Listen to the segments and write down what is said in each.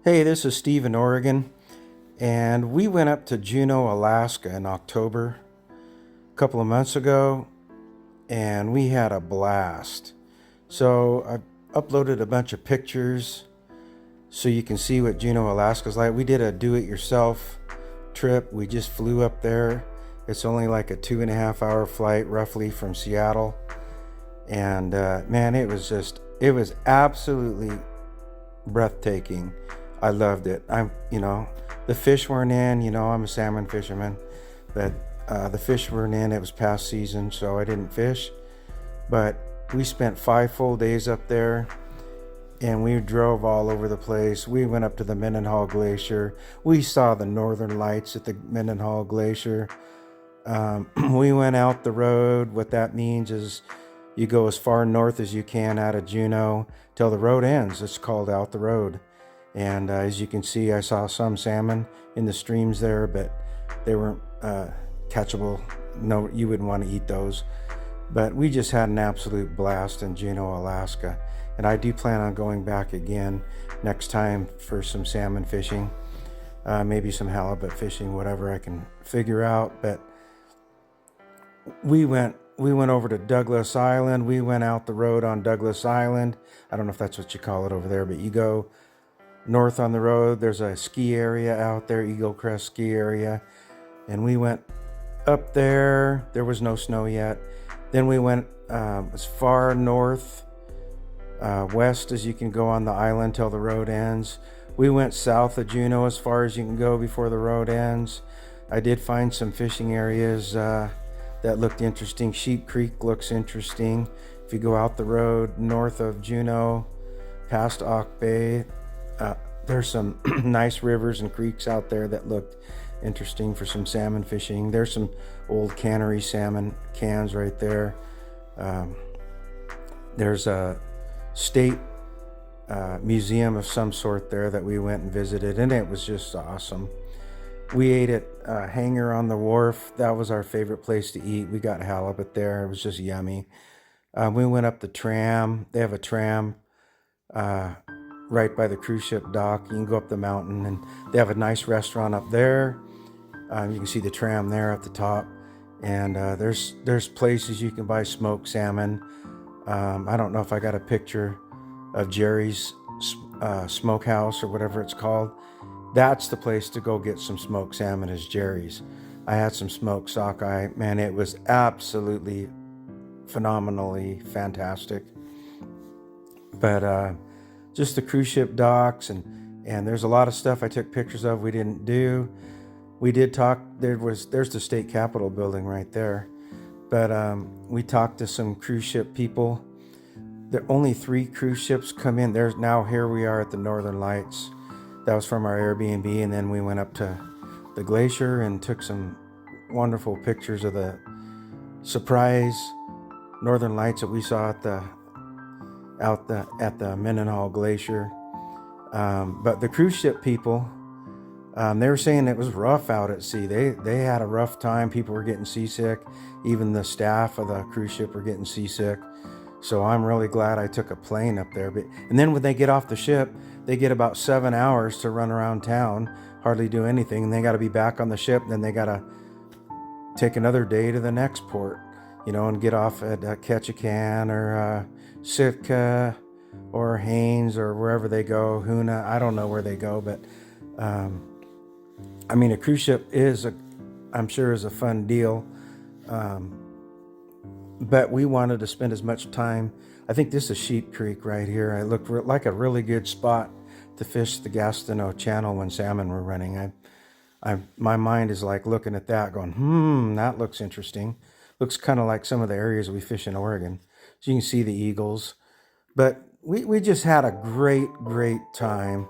Hey, this is Steve in Oregon, and we went up to Juneau, Alaska in October a couple of months ago, and we had a blast. So I uploaded a bunch of pictures so you can see what Juneau, Alaska's like. We did a do-it-yourself trip. We just flew up there. It's only like a 2.5 hour flight roughly from Seattle. And man, it was absolutely breathtaking. I loved it. The fish weren't in, I'm a salmon fisherman, but the fish weren't in. It was past season, so I didn't fish. But we spent 5 full days up there, and we drove all over the place. We went up to the Mendenhall Glacier. We saw the northern lights at the Mendenhall Glacier. We went out the road. What that means is you go as far north as you can out of Juneau till the road ends. It's called out the road. And as you can see, I saw some salmon in the streams there, but they weren't catchable. No, you wouldn't want to eat those. But we just had an absolute blast in Juneau, Alaska. And I do plan on going back again next time for some salmon fishing, maybe some halibut fishing, whatever I can figure out. But we went over to Douglas Island. We went out the road on Douglas Island. I don't know if that's what you call it over there, but you go north on the road. There's a ski area out there, Eaglecrest Ski Area. And we went up there. There was no snow yet. Then we went as far north, west as you can go on the island till the road ends. We went south of Juneau as far as you can go before the road ends. I did find some fishing areas that looked interesting. Sheep Creek looks interesting. If you go out the road north of Juneau, past Auke Bay, there's some nice rivers and creeks out there that looked interesting for some salmon fishing. There's some old cannery salmon cans right there. There's a state museum of some sort there that we went and visited, and it was just awesome. We ate at Hangar on the Wharf. That was our favorite place to eat. We got halibut there. It was just yummy. We went up the tram. They have a tram right by the cruise ship dock. You can go up the mountain, and they have a nice restaurant up there. You can see the tram there at the top, and there's places you can buy smoked salmon. I don't know if I got a picture of Jerry's Smokehouse or whatever it's called. That's the place to go get some smoked salmon, is Jerry's. I had some smoked sockeye. Man, it was absolutely phenomenally fantastic. But just the cruise ship docks, and there's a lot of stuff I took pictures of we didn't do. We did talk. There's the state capitol building right there. But we talked to some cruise ship people. There only 3 cruise ships come in. Here we are at the Northern Lights. That was from our Airbnb, and then we went up to the Glacier and took some wonderful pictures of the surprise Northern Lights that we saw at the Mendenhall Glacier. But the cruise ship people, they were saying it was rough out at sea. They had a rough time. People were getting seasick. Even the staff of the cruise ship were getting seasick. So I'm really glad I took a plane up there. And then when they get off the ship, they get about 7 hours to run around town, hardly do anything. And they got to be back on the ship. Then they got to take another day to the next port, and get off at Ketchikan or Sitka or Haines or wherever they go, Hoona. I don't know where they go, but a cruise ship I'm sure is a fun deal. But we wanted to spend as much time. I think this is Sheep Creek right here. It looked like a really good spot to fish the Gastineau Channel when salmon were running. My mind is like looking at that going, that looks interesting. Looks kind of like some of the areas we fish in Oregon. So you can see the eagles. But we just had a great time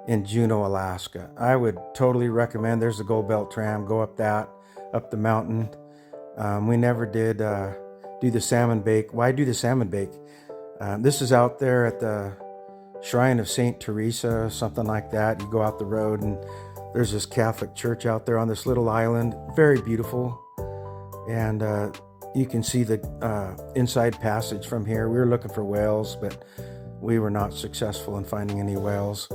in Juneau, Alaska. I would totally recommend. There's the Goldbelt Tram. Go up the mountain. We never did do the salmon bake. Why do the salmon bake? This is out there at the Shrine of St. Therese, something like that. You go out the road, and there's this Catholic church out there on this little island. Very beautiful. And you can see the inside passage from here. We were looking for whales, but we were not successful in finding any whales.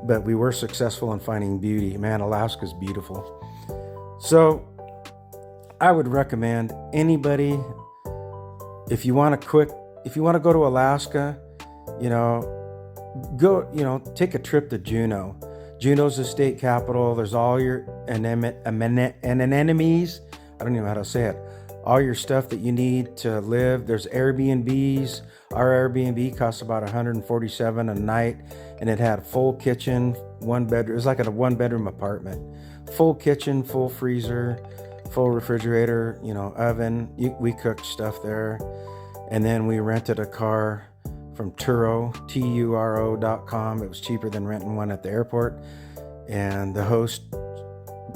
but we were successful in finding beauty. Man, Alaska's beautiful. So I would recommend anybody, if you want to go to Alaska, take a trip to Juneau. Juneau's the state capital. There's all your anemones. I don't even know how to say it. All your stuff that you need to live. There's Airbnbs. Our Airbnb cost about $147 a night, and it had a full kitchen, 1 bedroom. It was like a 1-bedroom apartment. Full kitchen, full freezer, full refrigerator, oven. We cooked stuff there. And then we rented a car from Turo, Turo.com. It was cheaper than renting one at the airport. And the host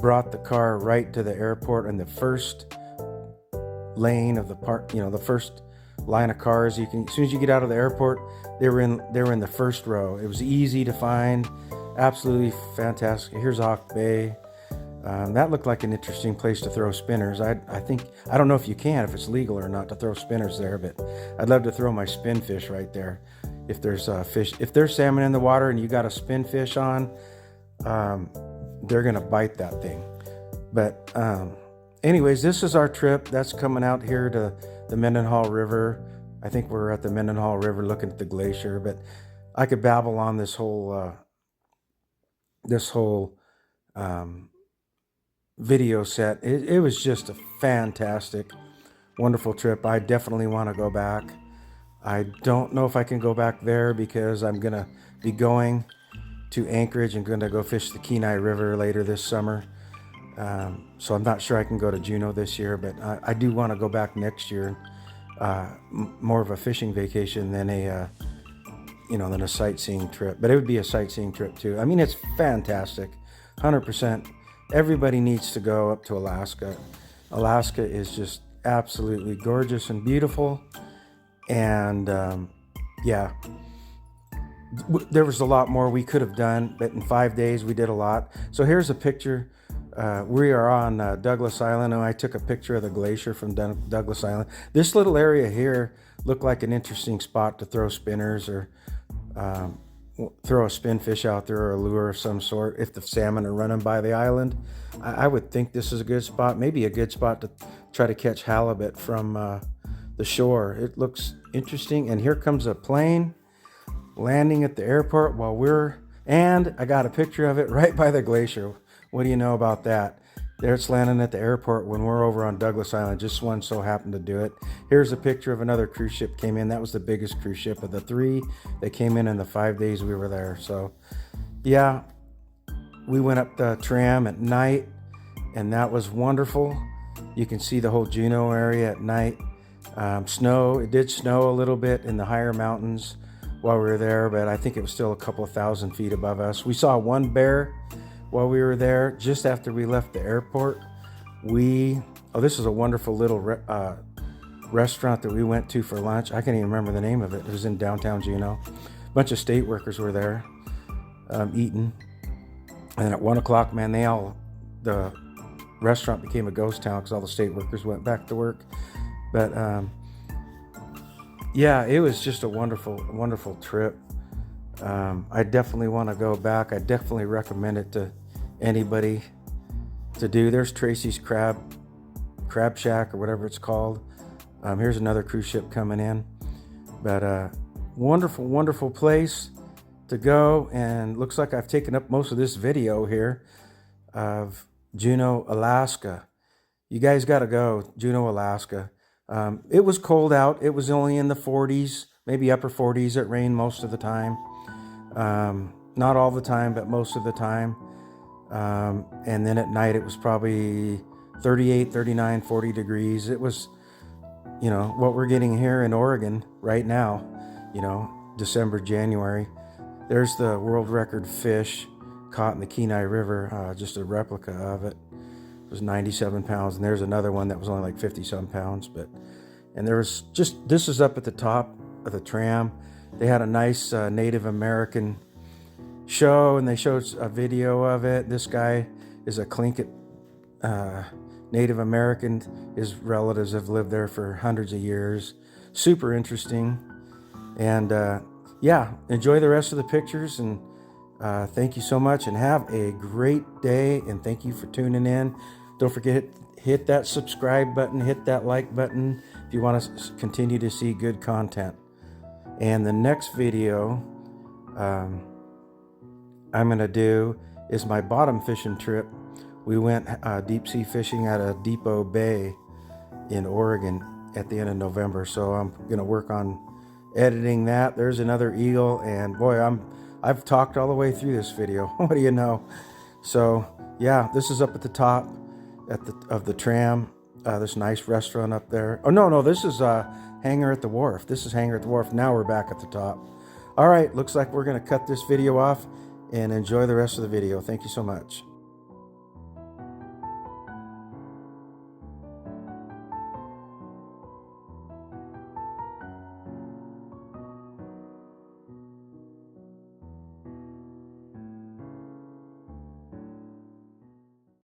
brought the car right to the airport in the first lane of the park, the first line of cars. As soon as you get out of the airport, they were in the first row. It was easy to find, absolutely fantastic. Here's Auke Bay. That looked like an interesting place to throw spinners. I don't know if you can, if it's legal or not to throw spinners there, but I'd love to throw my spin fish right there. If there's salmon in the water and you got a spin fish on, they're gonna bite that thing. But anyways, this is our trip. That's coming out here to the Mendenhall River. I think we're at the Mendenhall River looking at the glacier, but I could babble on this whole video set. It was just a fantastic, wonderful trip. I definitely want to go back. I don't know if I can go back there because I'm going to be going to Anchorage and going to go fish the Kenai River later this summer. So I'm not sure I can go to Juneau this year, but I do want to go back next year. More of a fishing vacation than a sightseeing trip. But it would be a sightseeing trip too. I mean, it's fantastic, 100%. Everybody needs to go up to Alaska. Alaska is just absolutely gorgeous and beautiful. And there was a lot more we could have done, but in 5 days we did a lot. So here's a picture. We are on Douglas Island, and I took a picture of the glacier from Douglas Island. This little area here looked like an interesting spot to throw spinners or throw a spin fish out there or a lure of some sort. If the salmon are running by the island, I would think this is a good spot, maybe a good spot to try to catch halibut from the shore. It looks interesting. And here comes a plane landing at the airport and I got a picture of it right by the glacier. What do you know about that? There it's landing at the airport when we're over on Douglas Island. Just one so happened to do it. Here's a picture of another cruise ship came in. That was the biggest cruise ship of the 3 that came in the 5 days we were there. So yeah, we went up the tram at night, and that was wonderful. You can see the whole Juneau area at night. It did snow a little bit in the higher mountains while we were there, but I think it was still a couple of thousand feet above us. We saw one bear while we were there. Just after we left the airport, this is a wonderful little restaurant that we went to for lunch. I can't even remember the name of it. It was in downtown Juneau. A bunch of state workers were there eating. And then at 1 o'clock, man, the restaurant became a ghost town because all the state workers went back to work. But it was just a wonderful, wonderful trip. I definitely want to go back. I definitely recommend it to anybody to do. There's Tracy's Crab Shack or whatever it's called. Here's another cruise ship coming in. But wonderful, wonderful place to go. And looks like I've taken up most of this video here of Juneau, Alaska. You guys got to go, Juneau, Alaska. It was cold out. It was only in the 40s, maybe upper 40s. It rained most of the time. Not all the time, but most of the time. And then at night it was probably 38, 39, 40 degrees. It was, what we're getting here in Oregon right now, December, January. There's the world record fish caught in the Kenai River, just a replica of it. It was 97 pounds. And there's another one that was only like 50 some pounds. And there was this is up at the top of the tram. They had a nice Native American show, and they showed a video of it. This guy is a Tlingit Native American. His relatives have lived there for hundreds of years. Super interesting. And enjoy the rest of the pictures, and Thank you so much and have a great day, and thank you for tuning in. Don't forget, hit that subscribe button, hit that like button if you want to continue to see good content. And the next video I'm going to do is my bottom fishing trip. We went deep sea fishing at a Depot Bay in Oregon at the end of November. So I'm going to work on editing that. There's another eagle, and boy, I've talked all the way through this video. What do you know? So yeah, this is up at the top of the tram. This nice restaurant up there. Oh no, this is Hangar at the Wharf. This is Hangar at the Wharf. Now we're back at the top. All right, looks like we're going to cut this video off and enjoy the rest of the video. Thank you so much.